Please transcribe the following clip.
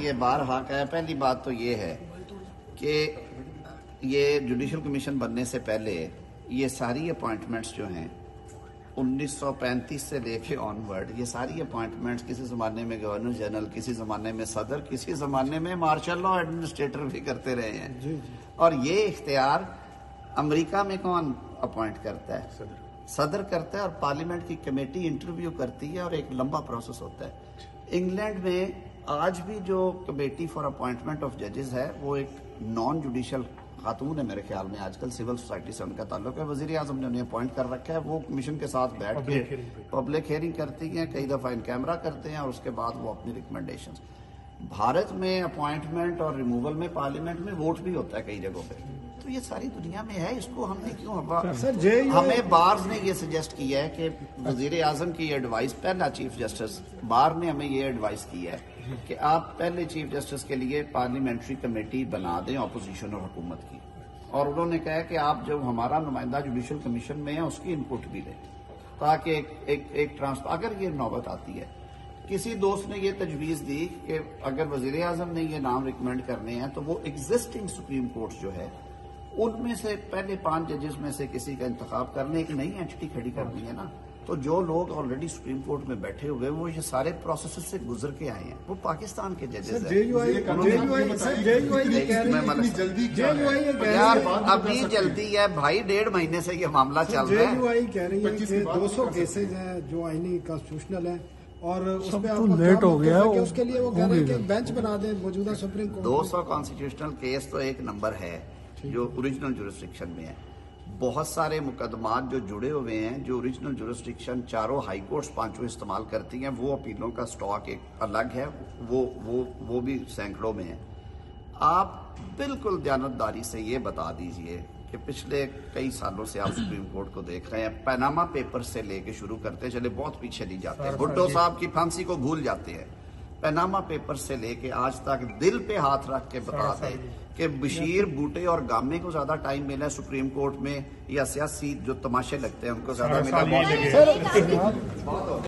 یہ بارہا کا ہے. پہلی بات تو یہ ہے کہ یہ جوڈیشل کمیشن بننے سے پہلے یہ ساری اپوائنٹمنٹس جو ہیں 1935 سے لے کے آن ورڈ، یہ ساری اپوائنٹمنٹس کسی زمانے میں گورنر جنرل، کسی زمانے میں صدر، کسی زمانے میں مارشل لا ایڈمنسٹریٹر بھی کرتے رہے ہیں. اور یہ اختیار امریکہ میں کون اپوائنٹ کرتا ہے؟ صدر کرتا ہے، اور پارلیمنٹ کی کمیٹی انٹرویو کرتی ہے اور ایک لمبا پروسیس ہوتا ہے. انگلینڈ میں آج بھی جو کمیٹی فار اپوائنٹمنٹ آف ججز ہے وہ ایک نان جوڈیشل خاتون ہے میرے خیال میں، آج کل سول سوسائٹی سے ان کا تعلق ہے. وزیر اعظم نے انہیں اپوائنٹ کر رکھا ہے. وہ کمیشن کے ساتھ بیٹھ کے پبلک ہیئرنگ کرتی ہیں، کئی دفعہ ان کیمرہ کرتے ہیں، اور اس کے بعد وہ اپنی ریکمنڈیشنز. بھارت میں اپوائنٹمنٹ اور ریموول میں پارلیمنٹ میں ووٹ بھی ہوتا ہے کئی جگہوں پہ. تو یہ ساری دنیا میں ہے، اس کو ہم نے کیوں ہمیں بارز نے یہ سجیسٹ کیا ہے کہ وزیر اعظم کی یہ ایڈوائس، پہلا چیف جسٹس بار نے ہمیں یہ ایڈوائس کی ہے کہ آپ پہلے چیف جسٹس کے لیے پارلیمنٹری کمیٹی بنا دیں اپوزیشن اور حکومت کی، اور انہوں نے کہا کہ آپ جب ہمارا نمائندہ جوڈیشل کمیشن میں ہے اس کی انپٹ بھی لیں، تاکہ ایک اگر یہ نوبت آتی ہے. کسی دوست نے یہ تجویز دی کہ اگر وزیر اعظم نے یہ نام ریکمینڈ کرنے ہیں تو وہ ایگزسٹنگ سپریم کورٹ جو ہے ان میں سے پہلے 5 ججز میں سے کسی کا انتخاب کرنے کی نئی اینٹی کھڑی کرنی ہے نا. تو جو لوگ آلریڈی سپریم کورٹ میں بیٹھے ہوئے وہ یہ سارے پروسیس سے گزر کے آئے ہیں، وہ پاکستان کے ججز ہیں. یار ابھی جلدی ہے بھائی، 1.5 مہینے سے یہ معاملہ چل رہا ہے. کہہ رہی ہے کہ 200 کیسز ہیں جو آئینی کانسٹیٹیوشنل ہیں، اور اس پہ لیٹ ہو گیا ہے، اس کے لیے وہ کہہ رہے ہیں کہ بینچ بنا دیں موجودہ سپریم کورٹ. 200 کانسٹیٹیوشنل کیس تو ایک نمبر ہے جو اوریجنل جورسڈکشن میں ہے. بہت سارے مقدمات جو جڑے ہوئے ہیں جو اوریجنل جورسڈکشن چاروں ہائی کورٹس 5 استعمال کرتی ہیں، وہ اپیلوں کا سٹاک ایک الگ ہے، وہ بھی سینکڑوں میں ہے. آپ بالکل دیانتداری سے یہ بتا دیجئے کہ پچھلے کئی سالوں سے آپ سپریم کورٹ کو دیکھ رہے ہیں، پیناما پیپر سے لے کے شروع کرتے چلے، بہت پیچھے نہیں جاتے، بھٹو صاحب کی پھانسی کو بھول جاتے ہیں. پیناما پیپر سے لے کے آج تک دل پہ ہاتھ رکھ کے بتا دیں کہ بشیر بوٹے اور گامے کو زیادہ ٹائم ملا ہے سپریم کورٹ میں، یا سیاسی جو تماشے لگتے ہیں ان کو زیادہ ملا.